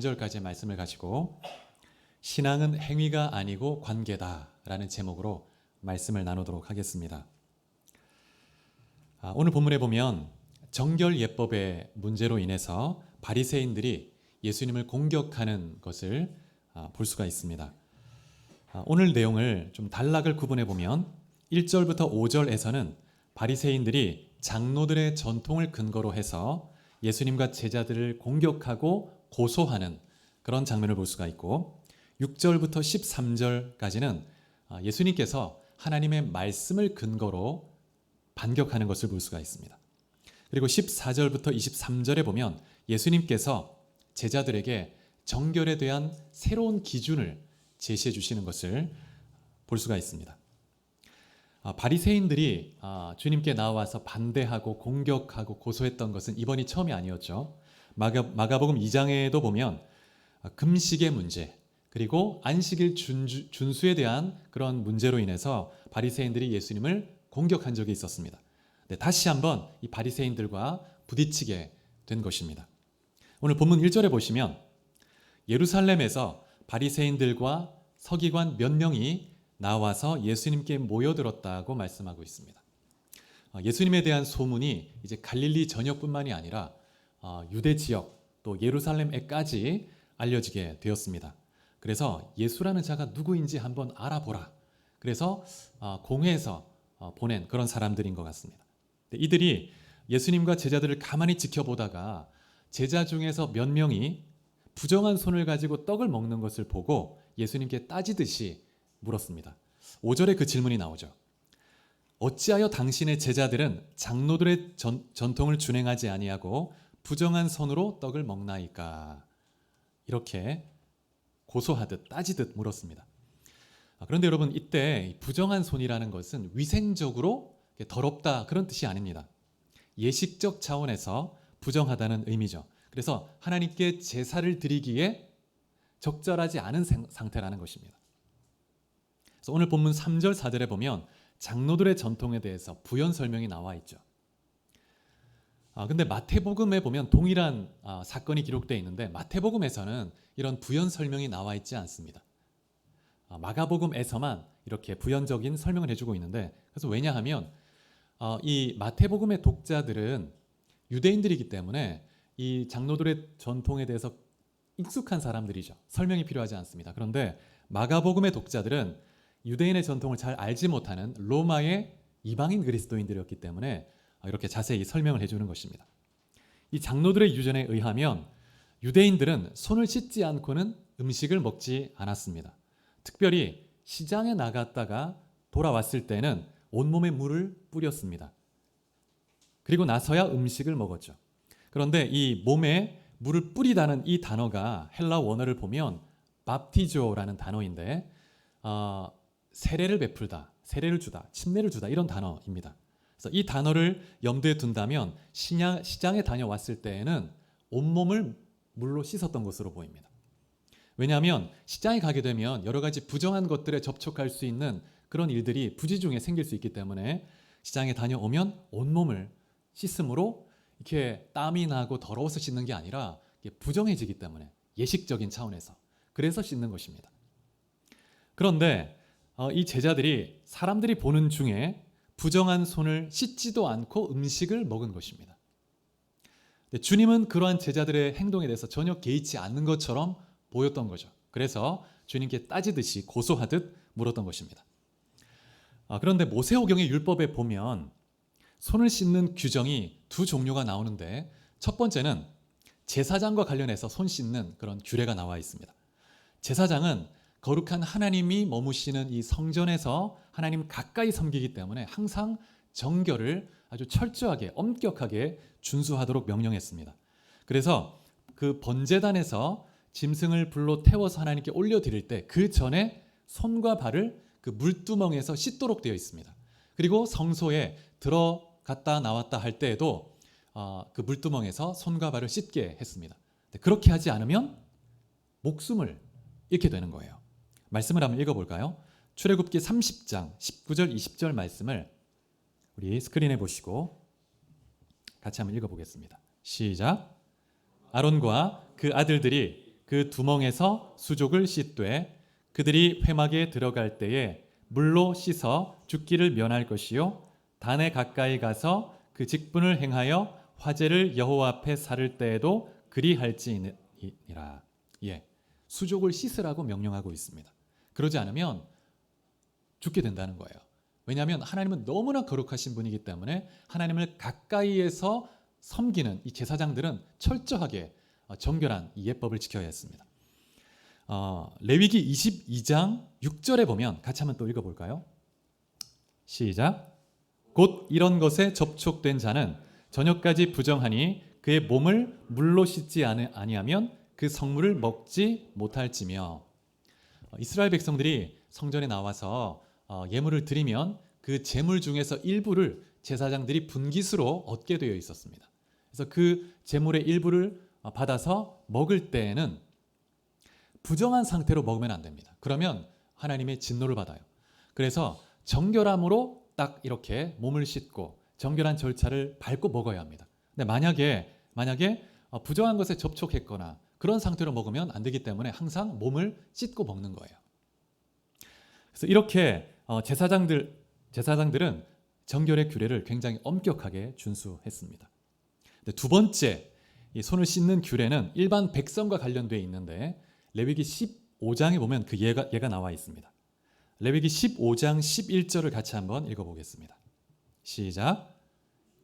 절까지의 말씀을 가지고 신앙은 행위가 아니고 관계다라는 제목으로 말씀을 나누도록 하겠습니다. 오늘 본문에 보면 정결 예법의 문제로 인해서 바리새인들이 예수님을 공격하는 것을 볼 수가 있습니다. 오늘 내용을 좀 단락을 구분해 보면 1절부터 5절에서는 바리새인들이 장로들의 전통을 근거로 해서 예수님과 제자들을 공격하고 고소하는 그런 장면을 볼 수가 있고, 6절부터 13절까지는 예수님께서 하나님의 말씀을 근거로 반격하는 것을 볼 수가 있습니다. 그리고 14절부터 23절에 보면 예수님께서 제자들에게 정결에 대한 새로운 기준을 제시해 주시는 것을 볼 수가 있습니다. 바리새인들이 주님께 나와서 반대하고 공격하고 고소했던 것은 이번이 처음이 아니었죠. 마가복음 2장에도 보면 금식의 문제, 그리고 안식일 준수에 대한 그런 문제로 인해서 바리새인들이 예수님을 공격한 적이 있었습니다. 다시 한번 이 바리새인들과 부딪히게 된 것입니다. 오늘 본문 1절에 보시면 예루살렘에서 바리새인들과 서기관 몇 명이 나와서 예수님께 모여들었다고 말씀하고 있습니다. 예수님에 대한 소문이 이제 갈릴리 전역뿐만이 아니라 유대 지역 또 예루살렘에까지 알려지게 되었습니다. 그래서 예수라는 자가 누구인지 한번 알아보라. 그래서 공회에서 보낸 그런 사람들인 것 같습니다. 이들이 예수님과 제자들을 가만히 지켜보다가 제자 중에서 몇 명이 부정한 손을 가지고 떡을 먹는 것을 보고 예수님께 따지듯이 물었습니다. 5절에 그 질문이 나오죠. 어찌하여 당신의 제자들은 장로들의 전통을 준행하지 아니하고 부정한 손으로 떡을 먹나이까? 이렇게 고소하듯 따지듯 물었습니다. 그런데 여러분, 이때 부정한 손이라는 것은 위생적으로 더럽다 그런 뜻이 아닙니다. 예식적 차원에서 부정하다는 의미죠. 그래서 하나님께 제사를 드리기에 적절하지 않은 상태라는 것입니다. 그래서 오늘 본문 3절 4절에 보면 장로들의 전통에 대해서 부연 설명이 나와 있죠. 근데 마태복음에 보면 동일한 사건이 기록되어 있는데 마태복음에서는 이런 부연 설명이 나와 있지 않습니다. 마가복음에서만 이렇게 부연적인 설명을 해주고 있는데, 그래서 왜냐하면 이 마태복음의 독자들은 유대인들이기 때문에 이 장로들의 전통에 대해서 익숙한 사람들이죠. 설명이 필요하지 않습니다. 그런데 마가복음의 독자들은 유대인의 전통을 잘 알지 못하는 로마의 이방인 그리스도인들이었기 때문에 이렇게 자세히 설명을 해주는 것입니다. 이 장로들의 유전에 의하면 유대인들은 손을 씻지 않고는 음식을 먹지 않았습니다. 특별히 시장에 나갔다가 돌아왔을 때는 온몸에 물을 뿌렸습니다. 그리고 나서야 음식을 먹었죠. 그런데 이 몸에 물을 뿌리다는 이 단어가 헬라 원어를 보면 밥티조라는 단어인데 세례를 베풀다, 세례를 주다, 침례를 주다 이런 단어입니다. 그래서 이 단어를 염두에 둔다면 시장에 다녀왔을 때에는 온몸을 물로 씻었던 것으로 보입니다. 왜냐하면 시장에 가게 되면 여러 가지 부정한 것들에 접촉할 수 있는 그런 일들이 부지중에 생길 수 있기 때문에 시장에 다녀오면 온몸을 씻음으로 이렇게 땀이 나고 더러워서 씻는 게 아니라 부정해지기 때문에 예식적인 차원에서 그래서 씻는 것입니다. 그런데 이 제자들이 사람들이 보는 중에 부정한 손을 씻지도 않고 음식을 먹은 것입니다. 주님은 그러한 제자들의 행동에 대해서 전혀 개의치 않는 것처럼 보였던 거죠. 그래서 주님께 따지듯이 고소하듯 물었던 것입니다. 그런데 모세오경의 율법에 보면 손을 씻는 규정이 두 종류가 나오는데, 첫 번째는 제사장과 관련해서 손 씻는 그런 규례가 나와 있습니다. 제사장은 거룩한 하나님이 머무시는 이 성전에서 하나님 가까이 섬기기 때문에 항상 정결을 아주 철저하게 엄격하게 준수하도록 명령했습니다. 그래서 그 번제단에서 짐승을 불로 태워서 하나님께 올려드릴 때 그 전에 손과 발을 그 물두멍에서 씻도록 되어 있습니다. 그리고 성소에 들어갔다 나왔다 할 때에도 그 물두멍에서 손과 발을 씻게 했습니다. 그렇게 하지 않으면 목숨을 잃게 되는 거예요. 말씀을 한번 읽어볼까요? 출애굽기 30장 19절 20절 말씀을 우리 스크린에 보시고 같이 한번 읽어보겠습니다. 시작. 아론과 그 아들들이 그 두멍에서 수족을 씻되 그들이 회막에 들어갈 때에 물로 씻어 죽기를 면할 것이요 단에 가까이 가서 그 직분을 행하여 화제를 여호와 앞에 살을 때에도 그리할지니라. 예, 수족을 씻으라고 명령하고 있습니다. 그러지 않으면 죽게 된다는 거예요. 왜냐하면 하나님은 너무나 거룩하신 분이기 때문에 하나님을 가까이에서 섬기는 이 제사장들은 철저하게 정결한 이 예법을 지켜야 했습니다. 레위기 22장 6절에 보면 같이 한번 또 읽어볼까요? 시작. 곧 이런 것에 접촉된 자는 저녁까지 부정하니 그의 몸을 물로 씻지 아니하면 그 성물을 먹지 못할지며. 이스라엘 백성들이 성전에 나와서 예물을 드리면 그 제물 중에서 일부를 제사장들이 분깃으로 얻게 되어 있었습니다. 그래서 그 제물의 일부를 받아서 먹을 때에는 부정한 상태로 먹으면 안 됩니다. 그러면 하나님의 진노를 받아요. 그래서 정결함으로 딱 이렇게 몸을 씻고 정결한 절차를 밟고 먹어야 합니다. 근데 만약에 부정한 것에 접촉했거나 그런 상태로 먹으면 안 되기 때문에 항상 몸을 씻고 먹는 거예요. 그래서 이렇게 제사장들은 정결의 규례를 굉장히 엄격하게 준수했습니다. 두 번째, 이 손을 씻는 규례는 일반 백성과 관련되어 있는데 레위기 15장에 보면 그 예가 나와 있습니다. 레위기 15장 11절을 같이 한번 읽어보겠습니다. 시작.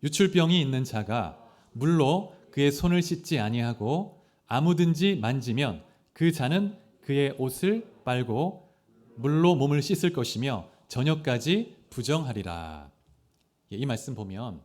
유출병이 있는 자가 물로 그의 손을 씻지 아니하고 아무든지 만지면 그 자는 그의 옷을 빨고 물로 몸을 씻을 것이며 저녁까지 부정하리라. 이 말씀 보면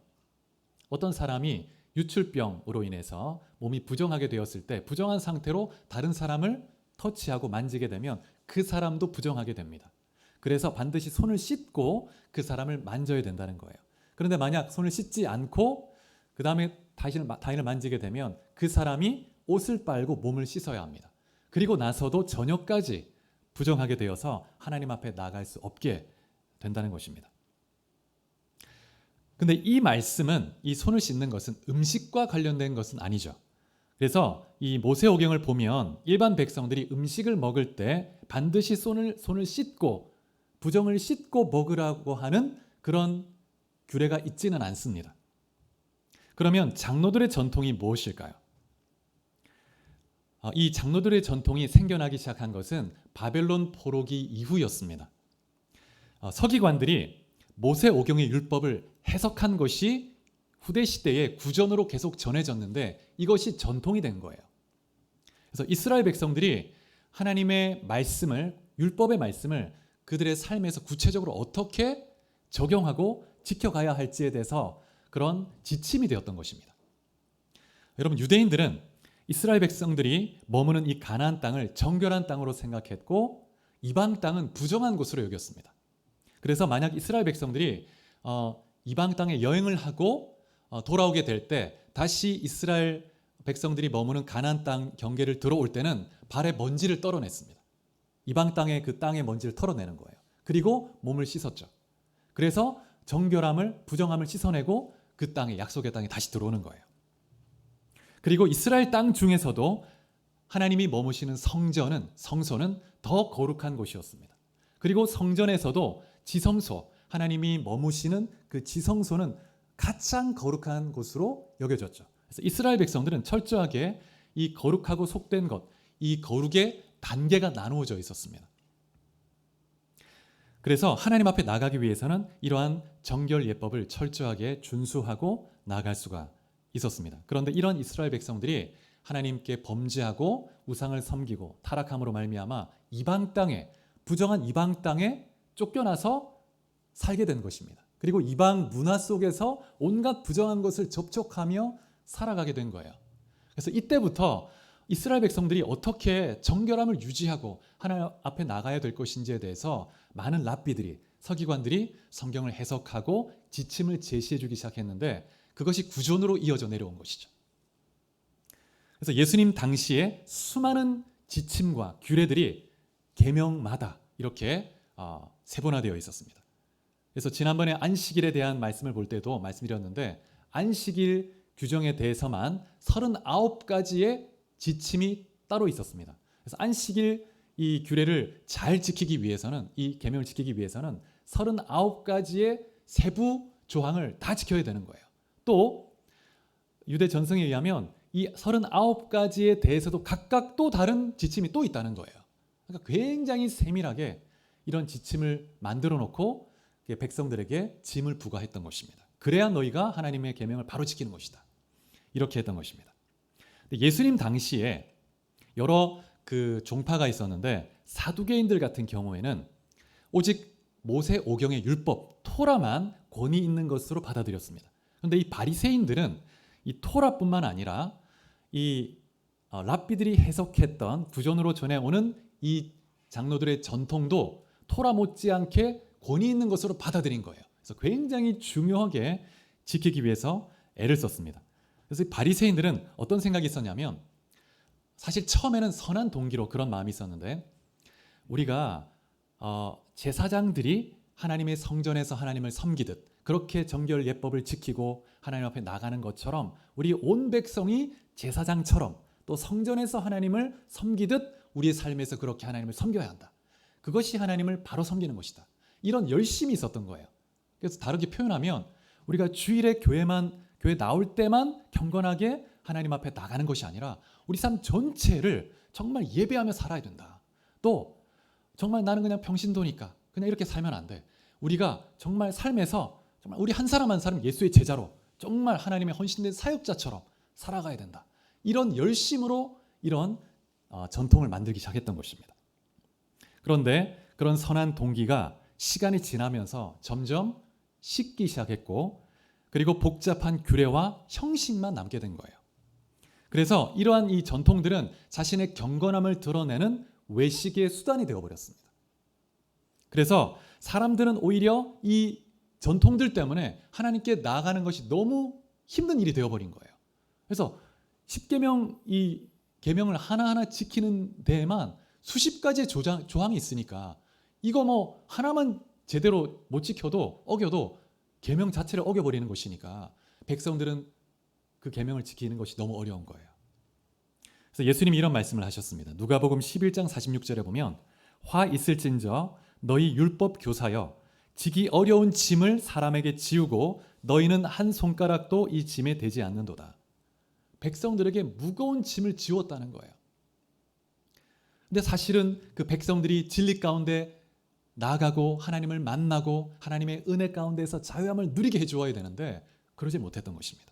어떤 사람이 유출병으로 인해서 몸이 부정하게 되었을 때 부정한 상태로 다른 사람을 터치하고 만지게 되면 그 사람도 부정하게 됩니다. 그래서 반드시 손을 씻고 그 사람을 만져야 된다는 거예요. 그런데 만약 손을 씻지 않고 그 다음에 타인을 만지게 되면 그 사람이 옷을 빨고 몸을 씻어야 합니다. 그리고 나서도 저녁까지 부정하게 되어서 하나님 앞에 나갈 수 없게 된다는 것입니다. 근데 이 말씀은 이 손을 씻는 것은 음식과 관련된 것은 아니죠. 그래서 이 모세오경을 보면 일반 백성들이 음식을 먹을 때 반드시 손을 씻고 부정을 씻고 먹으라고 하는 그런 규례가 있지는 않습니다. 그러면 장로들의 전통이 무엇일까요? 이 장로들의 전통이 생겨나기 시작한 것은 바벨론 포로기 이후였습니다. 서기관들이 모세오경의 율법을 해석한 것이 후대 시대에 구전으로 계속 전해졌는데 이것이 전통이 된 거예요. 그래서 이스라엘 백성들이 하나님의 말씀을, 율법의 말씀을 그들의 삶에서 구체적으로 어떻게 적용하고 지켜가야 할지에 대해서 그런 지침이 되었던 것입니다. 여러분, 유대인들은 이스라엘 백성들이 머무는 이 가나안 땅을 정결한 땅으로 생각했고 이방 땅은 부정한 곳으로 여겼습니다. 그래서 만약 이스라엘 백성들이 이방 땅에 여행을 하고 돌아오게 될 때 다시 이스라엘 백성들이 머무는 가나안 땅 경계를 들어올 때는 발에 먼지를 떨어냈습니다. 이방 땅의 그 땅의 먼지를 털어내는 거예요. 그리고 몸을 씻었죠. 그래서 정결함을, 부정함을 씻어내고 그 땅에, 약속의 땅에 다시 들어오는 거예요. 그리고 이스라엘 땅 중에서도 하나님이 머무시는 성소는 더 거룩한 곳이었습니다. 그리고 성전에서도 지성소, 하나님이 머무시는 그 지성소는 가장 거룩한 곳으로 여겨졌죠. 그래서 이스라엘 백성들은 철저하게 이 거룩하고 속된 것, 이 거룩의 단계가 나누어져 있었습니다. 그래서 하나님 앞에 나가기 위해서는 이러한 정결 예법을 철저하게 준수하고 나갈 수가 있었습니다. 그런데 이런 이스라엘 백성들이 하나님께 범죄하고 우상을 섬기고 타락함으로 말미암아 이방 땅에, 부정한 이방 땅에 쫓겨나서 살게 된 것입니다. 그리고 이방 문화 속에서 온갖 부정한 것을 접촉하며 살아가게 된 거예요. 그래서 이때부터 이스라엘 백성들이 어떻게 정결함을 유지하고 하나님 앞에 나가야 될 것인지에 대해서 많은 랍비들이, 서기관들이 성경을 해석하고 지침을 제시해 주기 시작했는데 그것이 구전으로 이어져 내려온 것이죠. 그래서 예수님 당시에 수많은 지침과 규례들이 계명마다 이렇게 세분화되어 있었습니다. 그래서 지난번에 안식일에 대한 말씀을 볼 때도 말씀드렸는데 안식일 규정에 대해서만 39가지의 지침이 따로 있었습니다. 그래서 안식일 이 규례를 잘 지키기 위해서는, 이 계명을 지키기 위해서는 39가지의 세부 조항을 다 지켜야 되는 거예요. 또 유대 전승에 의하면 이 39가지에 대해서도 각각 또 다른 지침이 또 있다는 거예요. 그러니까 굉장히 세밀하게 이런 지침을 만들어 놓고 백성들에게 짐을 부과했던 것입니다. 그래야 너희가 하나님의 계명을 바로 지키는 것이다. 이렇게 했던 것입니다. 예수님 당시에 여러 그 종파가 있었는데 사두개인들 같은 경우에는 오직 모세 오경의 율법 토라만 권위 있는 것으로 받아들였습니다. 그런데 이 바리새인들은 이 토라뿐만 아니라 이 랍비들이 해석했던 구전으로 전해오는 이 장로들의 전통도 토라 못지않게 권위 있는 것으로 받아들인 거예요. 그래서 굉장히 중요하게 지키기 위해서 애를 썼습니다. 그래서 이 바리새인들은 어떤 생각이 있었냐면, 사실 처음에는 선한 동기로 그런 마음이 있었는데, 우리가 제사장들이 하나님의 성전에서 하나님을 섬기듯 그렇게 정결 예법을 지키고 하나님 앞에 나가는 것처럼 우리 온 백성이 제사장처럼 또 성전에서 하나님을 섬기듯 우리의 삶에서 그렇게 하나님을 섬겨야 한다. 그것이 하나님을 바로 섬기는 것이다. 이런 열심이 있었던 거예요. 그래서 다르게 표현하면 우리가 주일에 교회 나올 때만 경건하게 하나님 앞에 나가는 것이 아니라 우리 삶 전체를 정말 예배하며 살아야 된다. 또 정말 나는 그냥 평신도니까 그냥 이렇게 살면 안 돼. 우리가 정말 삶에서 정말 우리 한 사람 한 사람 예수의 제자로 정말 하나님의 헌신된 사역자처럼 살아가야 된다. 이런 열심으로 이런 전통을 만들기 시작했던 것입니다. 그런데 그런 선한 동기가 시간이 지나면서 점점 식기 시작했고, 그리고 복잡한 규례와 형식만 남게 된 거예요. 그래서 이러한 이 전통들은 자신의 경건함을 드러내는 외식의 수단이 되어버렸습니다. 그래서 사람들은 오히려 이 전통들 때문에 하나님께 나아가는 것이 너무 힘든 일이 되어버린 거예요. 그래서 10계명 이 계명을 하나하나 지키는 데에만 수십 가지의 조항이 있으니까 이거 뭐 하나만 제대로 못 지켜도 어겨도 계명 자체를 어겨버리는 것이니까 백성들은 그 계명을 지키는 것이 너무 어려운 거예요. 그래서 예수님이 이런 말씀을 하셨습니다. 누가복음 11장 46절에 보면 화 있을진저 너희 율법 교사여 지기 어려운 짐을 사람에게 지우고 너희는 한 손가락도 이 짐에 대지 않는도다. 백성들에게 무거운 짐을 지웠다는 거예요. 근데 사실은 그 백성들이 진리 가운데 나아가고 하나님을 만나고 하나님의 은혜 가운데서 자유함을 누리게 해주어야 되는데 그러지 못했던 것입니다.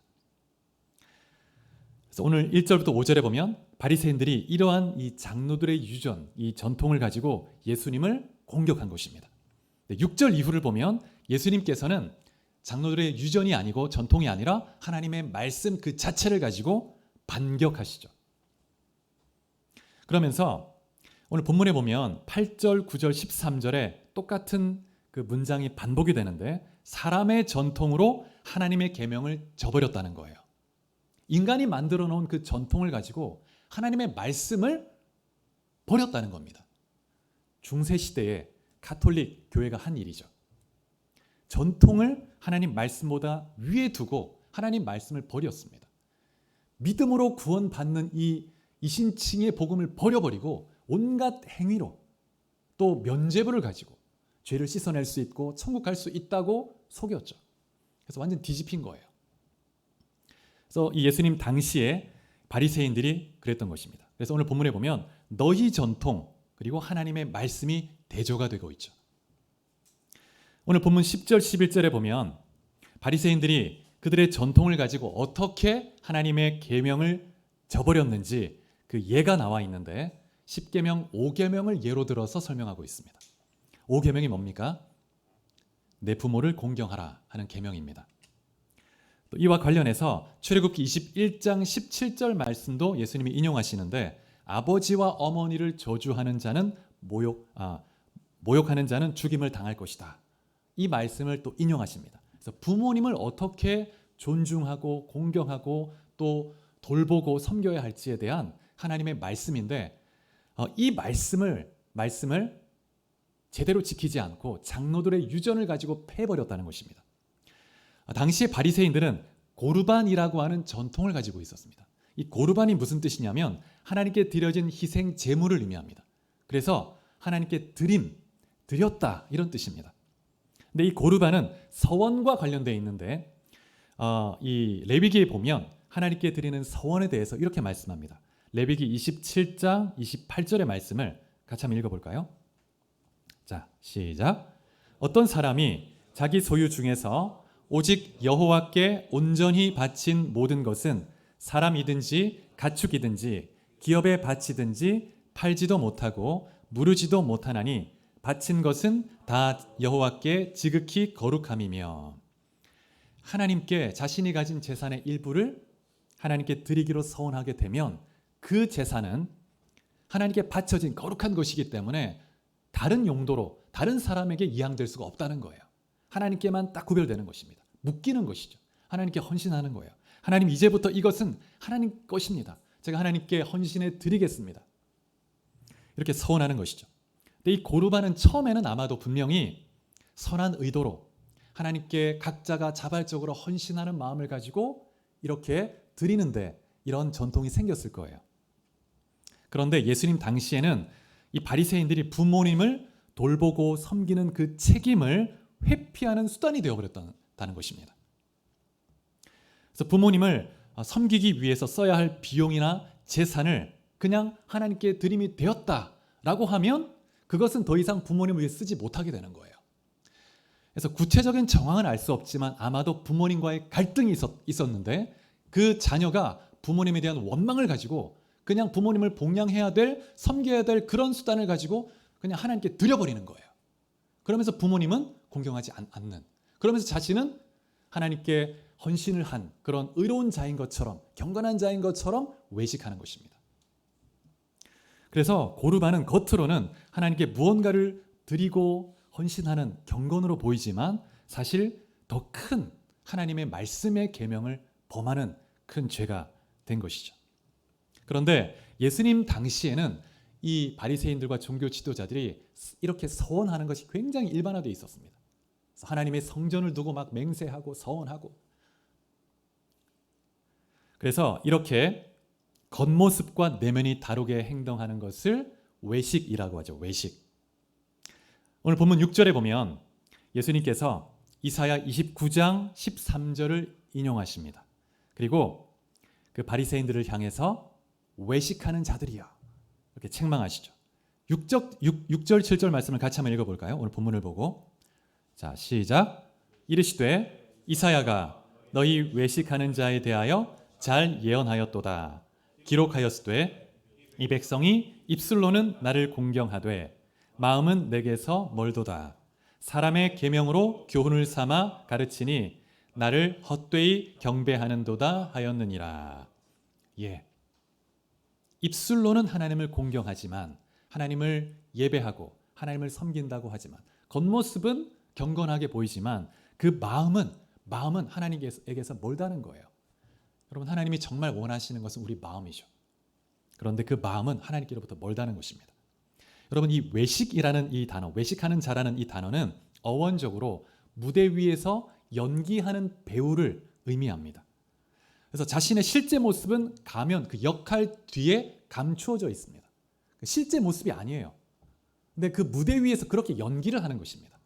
그래서 오늘 1절부터 5절에 보면 바리새인들이 이러한 이 장로들의 유전, 이 전통을 가지고 예수님을 공격한 것입니다. 6절 이후를 보면 예수님께서는 장로들의 유전이 아니고 전통이 아니라 하나님의 말씀 그 자체를 가지고 반격하시죠. 그러면서 오늘 본문에 보면 8절, 9절, 13절에 똑같은 그 문장이 반복이 되는데 사람의 전통으로 하나님의 계명을 저버렸다는 거예요. 인간이 만들어 놓은 그 전통을 가지고 하나님의 말씀을 버렸다는 겁니다. 중세 시대에 가톨릭 교회가 한 일이죠. 전통을 하나님 말씀보다 위에 두고 하나님 말씀을 버렸습니다. 믿음으로 구원받는 이 이신칭의 복음을 버려버리고 온갖 행위로 또 면죄부를 가지고 죄를 씻어낼 수 있고 천국 갈 수 있다고 속였죠. 그래서 완전 뒤집힌 거예요. 그래서 이 예수님 당시에 바리새인들이 그랬던 것입니다. 그래서 오늘 본문에 보면 너희 전통 그리고 하나님의 말씀이 대조가 되고 있죠. 오늘 본문 10절 11절에 보면 바리새인들이 그들의 전통을 가지고 어떻게 하나님의 계명을 저버렸는지 그 예가 나와 있는데 10계명 5계명을 예로 들어서 설명하고 있습니다. 5계명이 뭡니까? 내 부모를 공경하라 하는 계명입니다. 또 이와 관련해서 출애굽기 21장 17절 말씀도 예수님이 인용하시는데 아버지와 어머니를 저주하는 자는 모욕하는 자는 죽임을 당할 것이다. 이 말씀을 또 인용하십니다. 그래서 부모님을 어떻게 존중하고 공경하고 또 돌보고 섬겨야 할지에 대한 하나님의 말씀인데 이 말씀을 제대로 지키지 않고 장로들의 유전을 가지고 패버렸다는 것입니다. 당시의 바리새인들은 고르반이라고 하는 전통을 가지고 있었습니다. 이 고르반이 무슨 뜻이냐면 하나님께 드려진 희생 제물을 의미합니다. 그래서 하나님께 드렸다 이런 뜻입니다. 근데 이 고르반은 서원과 관련되어 있는데 이 레위기에 보면 하나님께 드리는 서원에 대해서 이렇게 말씀합니다. 레위기 27장 28절의 말씀을 같이 한번 읽어볼까요? 자, 시작. 어떤 사람이 자기 소유 중에서 오직 여호와께 온전히 바친 모든 것은 사람이든지 가축이든지 기업에 바치든지 팔지도 못하고 무르지도 못하나니 바친 것은 다 여호와께 지극히 거룩함이며, 하나님께 자신이 가진 재산의 일부를 하나님께 드리기로 서원하게 되면 그 재산은 하나님께 바쳐진 거룩한 것이기 때문에 다른 용도로 다른 사람에게 이양될 수가 없다는 거예요. 하나님께만 딱 구별되는 것입니다. 묶이는 것이죠. 하나님께 헌신하는 거예요. 하나님, 이제부터 이것은 하나님 것입니다. 제가 하나님께 헌신해 드리겠습니다. 이렇게 서원하는 것이죠. 근데 이 고르반은 처음에는 아마도 분명히 선한 의도로 하나님께 각자가 자발적으로 헌신하는 마음을 가지고 이렇게 드리는데 이런 전통이 생겼을 거예요. 그런데 예수님 당시에는 이 바리새인들이 부모님을 돌보고 섬기는 그 책임을 회피하는 수단이 되어버렸다는 것입니다. 그래서 부모님을 섬기기 위해서 써야 할 비용이나 재산을 그냥 하나님께 드림이 되었다라고 하면 그것은 더 이상 부모님을 위해 쓰지 못하게 되는 거예요. 그래서 구체적인 정황은 알 수 없지만 아마도 부모님과의 갈등이 있었는데 그 자녀가 부모님에 대한 원망을 가지고 그냥 부모님을 봉양해야 될, 섬겨야 될 그런 수단을 가지고 그냥 하나님께 드려버리는 거예요. 그러면서 부모님은 공경하지 않는, 그러면서 자신은 하나님께 헌신을 한 그런 의로운 자인 것처럼, 경건한 자인 것처럼 외식하는 것입니다. 그래서 고르반은 겉으로는 하나님께 무언가를 드리고 헌신하는 경건으로 보이지만 사실 더 큰 하나님의 말씀의 계명을 범하는 큰 죄가 된 것이죠. 그런데 예수님 당시에는 이 바리새인들과 종교 지도자들이 이렇게 서원하는 것이 굉장히 일반화되어 있었습니다. 그래서 하나님의 성전을 두고 막 맹세하고 서원하고, 그래서 이렇게 겉모습과 내면이 다르게 행동하는 것을 외식이라고 하죠. 외식. 오늘 본문 6절에 보면 예수님께서 이사야 29장 13절을 인용하십니다. 그리고 그 바리새인들을 향해서 외식하는 자들이여 이렇게 책망하시죠. 6절 7절 말씀을 같이 한번 읽어볼까요? 오늘 본문을 보고. 자, 시작. 이르시되 이사야가 너희 외식하는 자에 대하여 잘 예언하였도다. 기록하였으되 이 백성이 입술로는 나를 공경하되 마음은 내게서 멀도다. 사람의 계명으로 교훈을 삼아 가르치니 나를 헛되이 경배하는도다 하였느니라. 예. 입술로는 하나님을 공경하지만, 하나님을 예배하고 하나님을 섬긴다고 하지만, 겉모습은 경건하게 보이지만 그 마음은 하나님에게서 멀다는 거예요. 여러분, 하나님이 정말 원하시는 것은 우리 마음이죠. 그런데 그 마음은 하나님께로부터 멀다는 것입니다. 여러분, 이 외식이라는 이 단어, 외식하는 자라는 이 단어는 어원적으로 무대 위에서 연기하는 배우를 의미합니다. 그래서 자신의 실제 모습은 가면, 그 역할 뒤에 감추어져 있습니다. 실제 모습이 아니에요. 근데 그 무대 위에서 그렇게 연기를 하는 것입니다.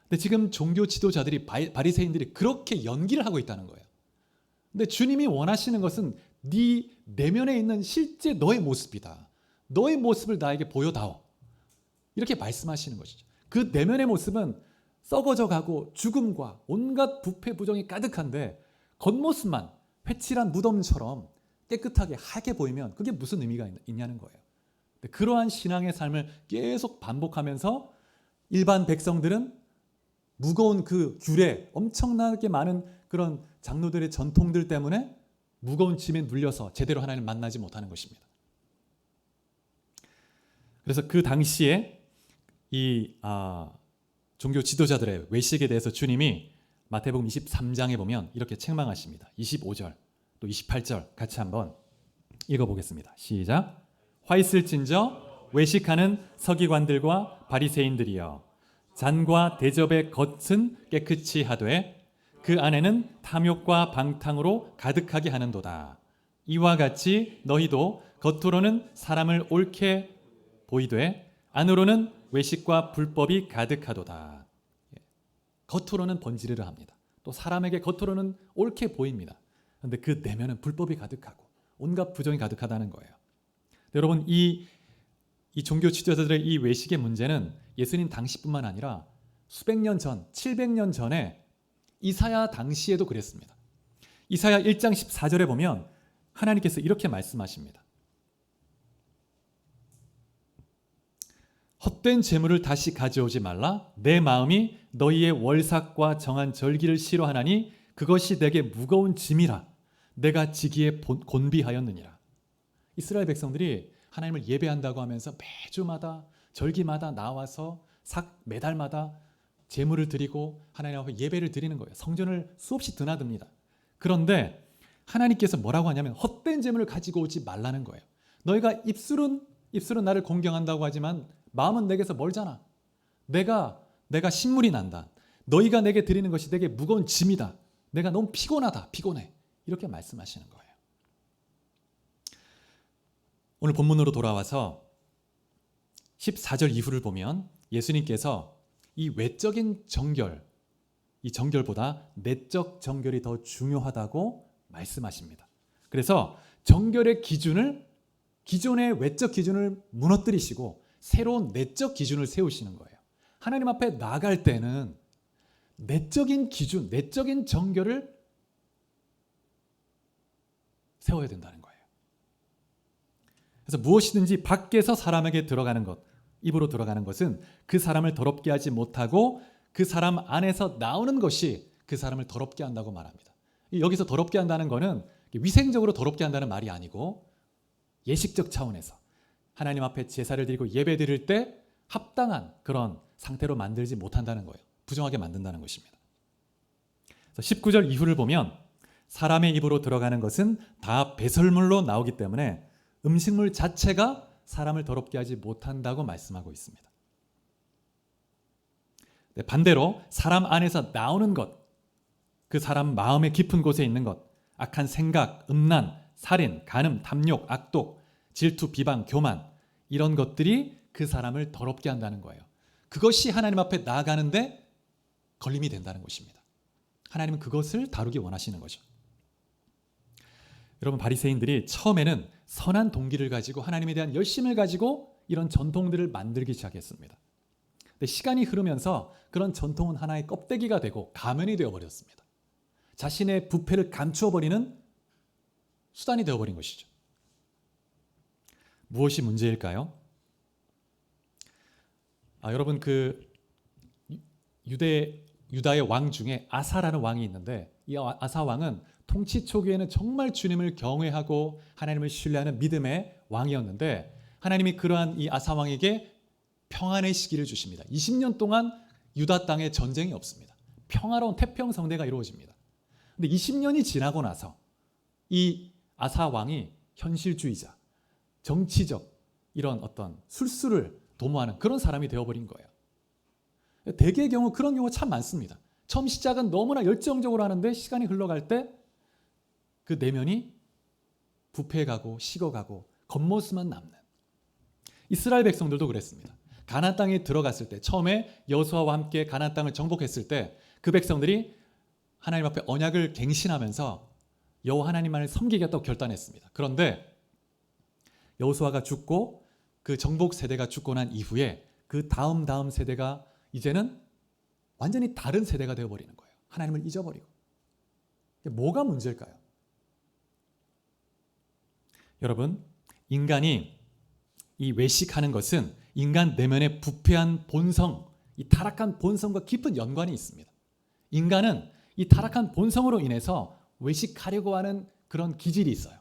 근데 지금 종교 지도자들이, 바리새인들이 그렇게 연기를 하고 있다는 거예요. 근데 주님이 원하시는 것은 네 내면에 있는 실제 너의 모습이다. 너의 모습을 나에게 보여다오. 이렇게 말씀하시는 것이죠. 그 내면의 모습은 썩어져 가고 죽음과 온갖 부패 부정이 가득한데 겉모습만 회칠한 무덤처럼 깨끗하게 하게 보이면 그게 무슨 의미가 있냐는 거예요. 그러한 신앙의 삶을 계속 반복하면서 일반 백성들은 무거운 그 귤에 엄청나게 많은 그런 장로들의 전통들 때문에 무거운 짐에 눌려서 제대로 하나님을 만나지 못하는 것입니다. 그래서 그 당시에 이 종교 지도자들의 외식에 대해서 주님이 마태복음 23장에 보면 이렇게 책망하십니다. 25절 또 28절 같이 한번 읽어보겠습니다. 시작. 화 있을진저 외식하는 서기관들과 바리새인들이여, 잔과 대접의 겉은 깨끗이 하되 그 안에는 탐욕과 방탕으로 가득하게 하는도다. 이와 같이 너희도 겉으로는 사람을 옳게 보이되 안으로는 외식과 불법이 가득하도다. 겉으로는 번지르르 합니다. 또 사람에게 겉으로는 옳게 보입니다. 그런데 그 내면은 불법이 가득하고 온갖 부정이 가득하다는 거예요. 여러분, 이 종교 지도자들의 이 외식의 문제는 예수님 당시뿐만 아니라 수백 년 전, 700년 전에 이사야 당시에도 그랬습니다. 이사야 1장 14절에 보면 하나님께서 이렇게 말씀하십니다. 헛된 재물을 다시 가져오지 말라. 내 마음이 너희의 월삭과 정한 절기를 싫어하나니 그것이 내게 무거운 짐이라. 내가 지기에 곤비하였느니라. 이스라엘 백성들이 하나님을 예배한다고 하면서 매주마다 절기마다 나와서 매달마다 제물을 드리고 하나님 앞에 예배를 드리는 거예요. 성전을 수없이 드나듭니다. 그런데 하나님께서 뭐라고 하냐면 헛된 제물을 가지고 오지 말라는 거예요. 너희가 입술은 나를 공경한다고 하지만 마음은 내게서 멀잖아. 내가 신물이 난다. 너희가 내게 드리는 것이 내게 무거운 짐이다. 내가 너무 피곤해. 이렇게 말씀하시는 거예요. 오늘 본문으로 돌아와서 14절 이후를 보면 예수님께서 이 외적인 정결, 이 정결보다 내적 정결이 더 중요하다고 말씀하십니다. 그래서 정결의 기존의 외적 기준을 무너뜨리시고 새로운 내적 기준을 세우시는 거예요. 하나님 앞에 나아갈 때는 내적인 기준, 내적인 정결을 세워야 된다는 거예요. 그래서 무엇이든지 밖에서 사람에게 들어가는 것, 입으로 들어가는 것은 그 사람을 더럽게 하지 못하고 그 사람 안에서 나오는 것이 그 사람을 더럽게 한다고 말합니다. 여기서 더럽게 한다는 것은 위생적으로 더럽게 한다는 말이 아니고 예식적 차원에서 하나님 앞에 제사를 드리고 예배 드릴 때 합당한 그런 상태로 만들지 못한다는 거예요. 부정하게 만든다는 것입니다. 19절 이후를 보면 사람의 입으로 들어가는 것은 다 배설물로 나오기 때문에 음식물 자체가 사람을 더럽게 하지 못한다고 말씀하고 있습니다. 반대로 사람 안에서 나오는 것, 그 사람 마음의 깊은 곳에 있는 것, 악한 생각, 음란, 살인, 간음, 탐욕, 악독, 질투, 비방, 교만, 이런 것들이 그 사람을 더럽게 한다는 거예요. 그것이 하나님 앞에 나아가는데 걸림이 된다는 것입니다. 하나님은 그것을 다루기 원하시는 거죠. 여러분, 바리새인들이 처음에는 선한 동기를 가지고 하나님에 대한 열심을 가지고 이런 전통들을 만들기 시작했습니다. 근데 시간이 흐르면서 그런 전통은 하나의 껍데기가 되고 가면이 되어버렸습니다. 자신의 부패를 감추어버리는 수단이 되어버린 것이죠. 무엇이 문제일까요? 여러분, 유다의 왕 중에 아사라는 왕이 있는데 이 아사 왕은 통치 초기에는 정말 주님을 경외하고 하나님을 신뢰하는 믿음의 왕이었는데 하나님이 그러한 이 아사 왕에게 평안의 시기를 주십니다. 20년 동안 유다 땅에 전쟁이 없습니다. 평화로운 태평성대가 이루어집니다. 근데 20년이 지나고 나서 이 아사 왕이 현실주의자, 정치적 이런 어떤 술수를 도모하는 그런 사람이 되어버린 거예요. 대개의 경우 그런 경우가 참 많습니다. 처음 시작은 너무나 열정적으로 하는데 시간이 흘러갈 때 그 내면이 부패해가고 식어가고 겉모습만 남는. 이스라엘 백성들도 그랬습니다. 가나안 땅에 들어갔을 때 처음에 여호수아와 함께 가나안 땅을 정복했을 때 그 백성들이 하나님 앞에 언약을 갱신하면서 여호와 하나님만을 섬기겠다고 결단했습니다. 그런데 여호수아가 죽고 그 정복 세대가 죽고 난 이후에 그 다음 세대가 이제는 완전히 다른 세대가 되어버리는 거예요. 하나님을 잊어버리고. 뭐가 문제일까요? 여러분, 인간이 이 외식하는 것은 인간 내면의 부패한 본성, 이 타락한 본성과 깊은 연관이 있습니다. 인간은 이 타락한 본성으로 인해서 외식하려고 하는 그런 기질이 있어요.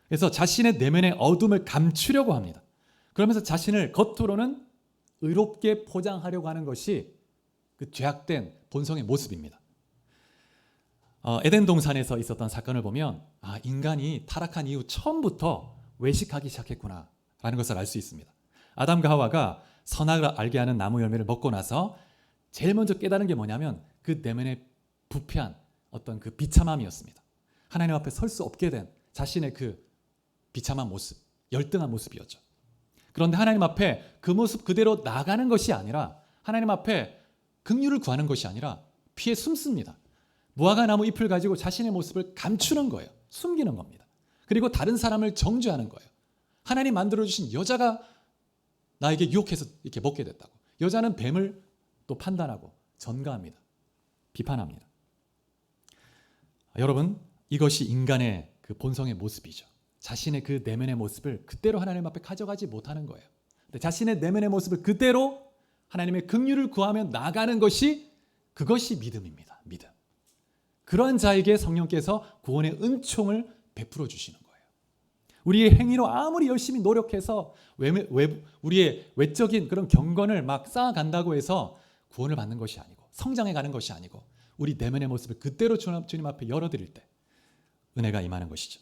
그래서 자신의 내면의 어둠을 감추려고 합니다. 그러면서 자신을 겉으로는 의롭게 포장하려고 하는 것이 그 죄악된 본성의 모습입니다. 에덴 동산에서 있었던 사건을 보면 인간이 타락한 이후 처음부터 외식하기 시작했구나 라는 것을 알 수 있습니다. 아담과 하와가 선악을 알게 하는 나무 열매를 먹고 나서 제일 먼저 깨달은 게 뭐냐면 그 내면의 부패한 어떤 그 비참함이었습니다. 하나님 앞에 설 수 없게 된 자신의 그 비참한 모습, 열등한 모습이었죠. 그런데 하나님 앞에 그 모습 그대로 나가는 것이 아니라 하나님 앞에 긍휼을 구하는 것이 아니라 피해 숨습니다. 무화과 나무 잎을 가지고 자신의 모습을 감추는 거예요. 숨기는 겁니다. 그리고 다른 사람을 정죄하는 거예요. 하나님 만들어주신 여자가 나에게 유혹해서 이렇게 먹게 됐다고. 여자는 뱀을 또 판단하고 전가합니다. 비판합니다. 여러분, 이것이 인간의 그 본성의 모습이죠. 자신의 그 내면의 모습을 그대로 하나님 앞에 가져가지 못하는 거예요. 근데 자신의 내면의 모습을 그대로 하나님의 긍휼을 구하며 나가는 것이 그것이 믿음입니다. 믿음. 그러한 자에게 성령께서 구원의 은총을 베풀어 주시는 거예요. 우리의 행위로 아무리 열심히 노력해서 우리의 외적인 그런 경건을 막 쌓아간다고 해서 구원을 받는 것이 아니고 성장해 가는 것이 아니고 우리 내면의 모습을 그대로 주님 앞에 열어드릴 때 은혜가 임하는 것이죠.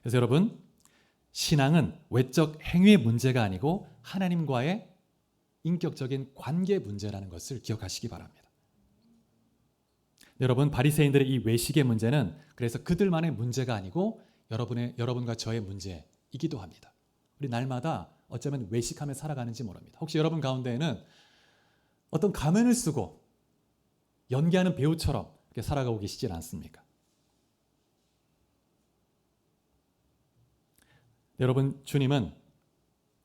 그래서 여러분, 신앙은 외적 행위의 문제가 아니고 하나님과의 인격적인 관계 문제라는 것을 기억하시기 바랍니다. 여러분, 바리새인들의 이 외식의 문제는 그래서 그들만의 문제가 아니고 여러분과 저의 문제이기도 합니다. 우리 날마다 어쩌면 외식하며 살아가는지 모릅니다. 혹시 여러분 가운데에는 어떤 가면을 쓰고 연기하는 배우처럼 이렇게 살아가고 계시지 않습니까? 여러분, 주님은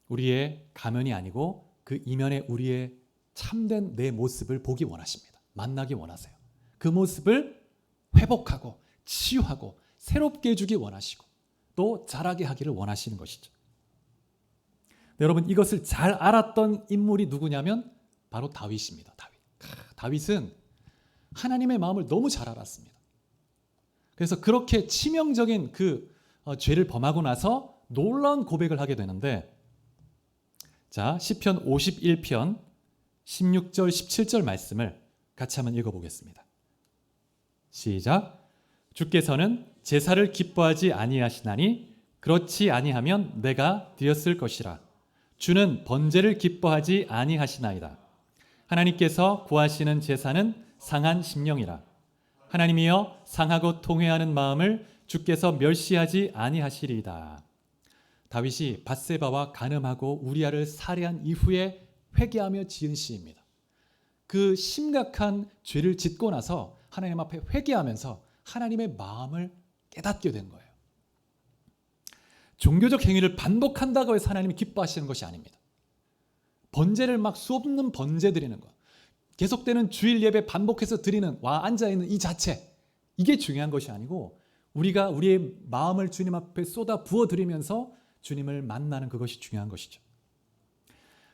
우리의 가면이 아니고 그 이면에 우리의 참된 내 모습을 보기 원하십니다. 만나기 원하세요. 그 모습을 회복하고 치유하고 새롭게 해주기 원하시고 또 자라게 하기를 원하시는 것이죠. 여러분, 이것을 잘 알았던 인물이 누구냐면 바로 다윗입니다. 다윗은 하나님의 마음을 너무 잘 알았습니다. 그래서 그렇게 치명적인 그 죄를 범하고 나서 놀라운 고백을 하게 되는데, 자, 시편 51편 16절 17절 말씀을 같이 한번 읽어보겠습니다. 시작. 주께서는 제사를 기뻐하지 아니하시나니 그렇지 아니하면 내가 드렸을 것이라. 주는 번제를 기뻐하지 아니하시나이다. 하나님께서 구하시는 제사는 상한 심령이라. 하나님이여, 상하고 통회하는 마음을 주께서 멸시하지 아니하시리이다. 다윗이 밧세바와 간음하고 우리아를 살해한 이후에 회개하며 지은 시입니다. 그 심각한 죄를 짓고 나서 하나님 앞에 회개하면서 하나님의 마음을 깨닫게 된 거예요. 종교적 행위를 반복한다고 해서 하나님이 기뻐하시는 것이 아닙니다. 번제를 막 수없는 번제 드리는 것, 계속되는 주일 예배 반복해서 드리는 앉아있는 이 자체, 이게 중요한 것이 아니고 우리가 우리의 마음을 주님 앞에 쏟아 부어드리면서 주님을 만나는 그것이 중요한 것이죠.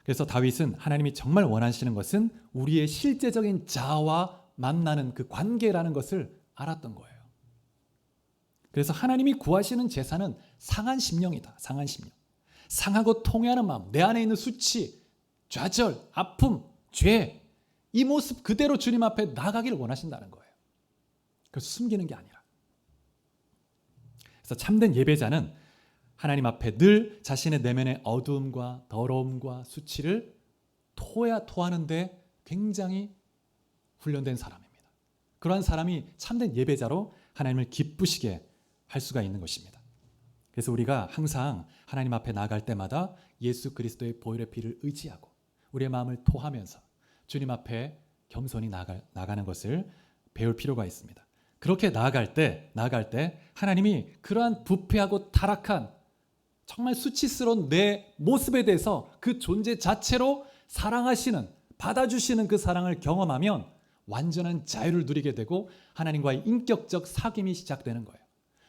그래서 다윗은 하나님이 정말 원하시는 것은 우리의 실제적인 자아와 만나는 그 관계라는 것을 알았던 거예요. 그래서 하나님이 구하시는 제사는 상한 심령이다. 상한 심령. 상하고 통회하는 마음, 내 안에 있는 수치, 좌절, 아픔, 죄, 이 모습 그대로 주님 앞에 나가기를 원하신다는 거예요. 그래서 숨기는 게 아니라. 그래서 참된 예배자는 하나님 앞에 늘 자신의 내면의 어두움과 더러움과 수치를 토하는데 굉장히 훈련된 사람입니다. 그러한 사람이 참된 예배자로 하나님을 기쁘시게 할 수가 있는 것입니다. 그래서 우리가 항상 하나님 앞에 나아갈 때마다 예수 그리스도의 보혈의 피를 의지하고 우리의 마음을 토하면서 주님 앞에 겸손히 나가는 것을 배울 필요가 있습니다. 그렇게 나아갈 때 하나님이 그러한 부패하고 타락한 정말 수치스러운 내 모습에 대해서 그 존재 자체로 사랑하시는, 받아주시는 그 사랑을 경험하면 완전한 자유를 누리게 되고 하나님과의 인격적 사귐이 시작되는 거예요.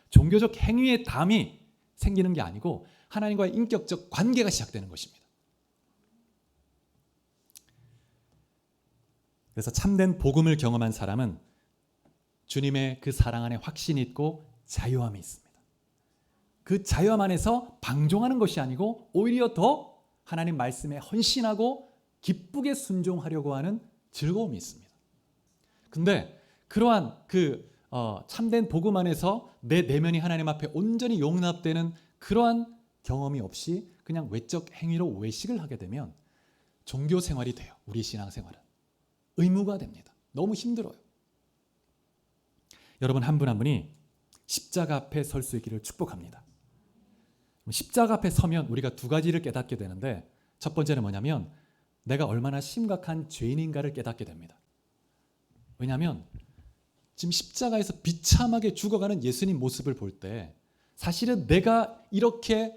종교적 행위의 담이 생기는 게 아니고 하나님과의 인격적 관계가 시작되는 것입니다. 그래서 참된 복음을 경험한 사람은 주님의 그 사랑 안에 확신이 있고 자유함이 있습니다. 그 자유함 안에서 방종하는 것이 아니고 오히려 더 하나님 말씀에 헌신하고 기쁘게 순종하려고 하는 즐거움이 있습니다. 근데 그러한 참된 복음 안에서 내 내면이 하나님 앞에 온전히 용납되는 그러한 경험이 없이 그냥 외적 행위로 외식을 하게 되면 종교 생활이 돼요. 우리 신앙생활은 의무가 됩니다. 너무 힘들어요. 여러분 한 분 한 분이 십자가 앞에 설 수 있기를 축복합니다. 십자가 앞에 서면 우리가 두 가지를 깨닫게 되는데, 첫 번째는 뭐냐면 내가 얼마나 심각한 죄인인가를 깨닫게 됩니다. 왜냐하면 지금 십자가에서 비참하게 죽어가는 예수님 모습을 볼 때 사실은 내가 이렇게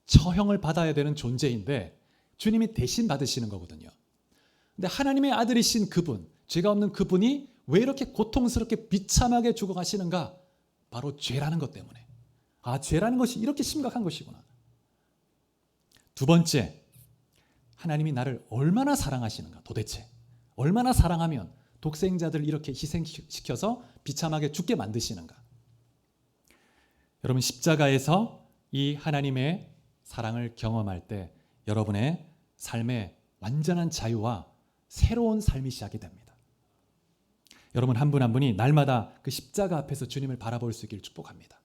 처형을 받아야 되는 존재인데 주님이 대신 받으시는 거거든요. 근데 하나님의 아들이신 그분, 죄가 없는 그분이 왜 이렇게 고통스럽게 비참하게 죽어가시는가? 바로 죄라는 것 때문에. 아, 죄라는 것이 이렇게 심각한 것이구나. 두 번째, 하나님이 나를 얼마나 사랑하시는가 도대체. 얼마나 사랑하면 독생자들을 이렇게 희생시켜서 비참하게 죽게 만드시는가. 여러분, 십자가에서 이 하나님의 사랑을 경험할 때 여러분의 삶의 완전한 자유와 새로운 삶이 시작이 됩니다. 여러분 한 분 한 분이 날마다 그 십자가 앞에서 주님을 바라볼 수 있기를 축복합니다.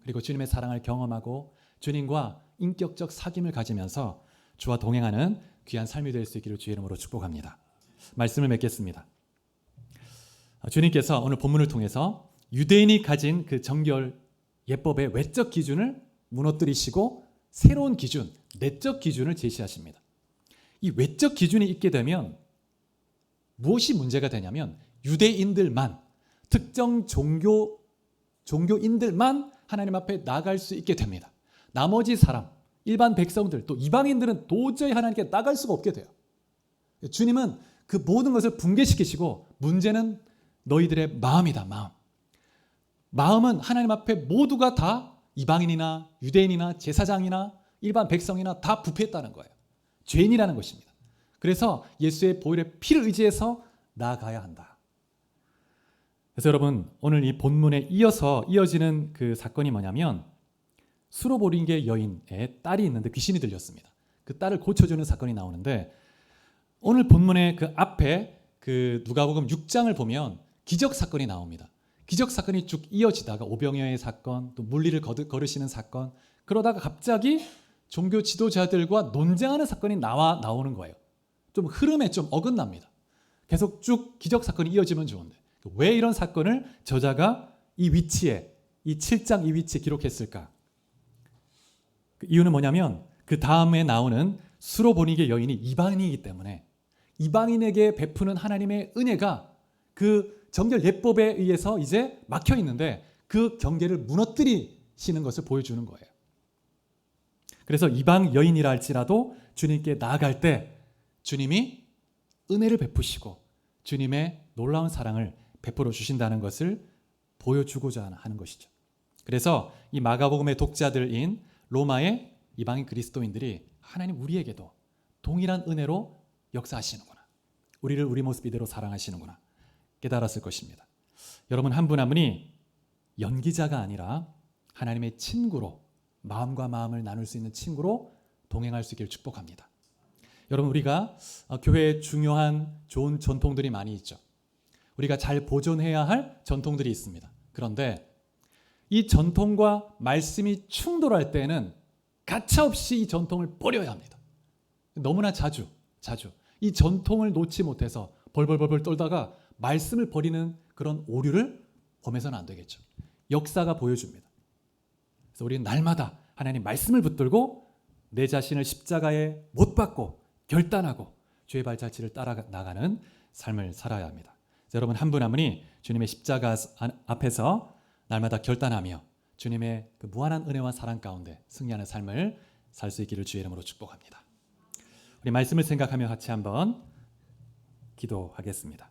그리고 주님의 사랑을 경험하고 주님과 인격적 사귐을 가지면서 주와 동행하는 귀한 삶이 될 수 있기를 주의 이름으로 축복합니다. 말씀을 맺겠습니다. 주님께서 오늘 본문을 통해서 유대인이 가진 그 정결 예법의 외적 기준을 무너뜨리시고 새로운 기준, 내적 기준을 제시하십니다. 이 외적 기준이 있게 되면 무엇이 문제가 되냐면 유대인들만, 특정 종교인들만 하나님 앞에 나갈 수 있게 됩니다. 나머지 사람, 일반 백성들, 또 이방인들은 도저히 하나님께 나갈 수가 없게 돼요. 주님은 그 모든 것을 붕괴시키시고 문제는 너희들의 마음이다. 마음은 하나님 앞에 모두가 다 이방인이나 유대인이나 제사장이나 일반 백성이나 다 부패했다는 거예요. 죄인이라는 것입니다. 그래서 예수의 보혈의 피를 의지해서 나아가야 한다. 그래서 여러분 오늘 이 본문에 이어지는 그 사건이 뭐냐면 수로보링게 여인의 딸이 있는데 귀신이 들렸습니다. 그 딸을 고쳐주는 사건이 나오는데 오늘 본문의 그 앞에 그 누가복음 6장을 보면 기적 사건이 나옵니다. 기적 사건이 쭉 이어지다가 오병이어의 사건, 또 물리를 걸으시는 사건, 그러다가 갑자기 종교 지도자들과 논쟁하는 사건이 나오는 거예요. 좀 흐름에 좀 어긋납니다. 계속 쭉 기적 사건이 이어지면 좋은데 왜 이런 사건을 저자가 이 위치에, 이 7장 이 위치에 기록했을까? 그 이유는 뭐냐면 그 다음에 나오는 수로보니게 여인이 이방인이기 때문에 이방인에게 베푸는 하나님의 은혜가 그 정결 예법에 의해서 이제 막혀 있는데 그 경계를 무너뜨리시는 것을 보여주는 거예요. 그래서 이방 여인이라 할지라도 주님께 나아갈 때 주님이 은혜를 베푸시고 주님의 놀라운 사랑을 베풀어 주신다는 것을 보여주고자 하는 것이죠. 그래서 이 마가복음의 독자들인 로마의 이방인 그리스도인들이 하나님 우리에게도 동일한 은혜로 역사하시는구나. 우리를 우리 모습 이대로 사랑하시는구나. 깨달았을 것입니다. 여러분 한 분 한 분이 연기자가 아니라 하나님의 친구로 마음과 마음을 나눌 수 있는 친구로 동행할 수 있기를 축복합니다. 여러분 우리가 교회에 중요한 좋은 전통들이 많이 있죠. 우리가 잘 보존해야 할 전통들이 있습니다. 그런데 이 전통과 말씀이 충돌할 때는 가차없이 이 전통을 버려야 합니다. 너무나 자주 이 전통을 놓지 못해서 벌벌 떨다가 말씀을 버리는 그런 오류를 범해서는 안 되겠죠. 역사가 보여줍니다. 그래서 우리는 날마다 하나님 말씀을 붙들고 내 자신을 십자가에 못 박고 결단하고 주의 발자취를 따라 나가는 삶을 살아야 합니다. 여러분 한 분 한 분이 주님의 십자가 앞에서 날마다 결단하며 주님의 그 무한한 은혜와 사랑 가운데 승리하는 삶을 살 수 있기를 주의 이름으로 축복합니다. 우리 말씀을 생각하며 같이 한번 기도하겠습니다.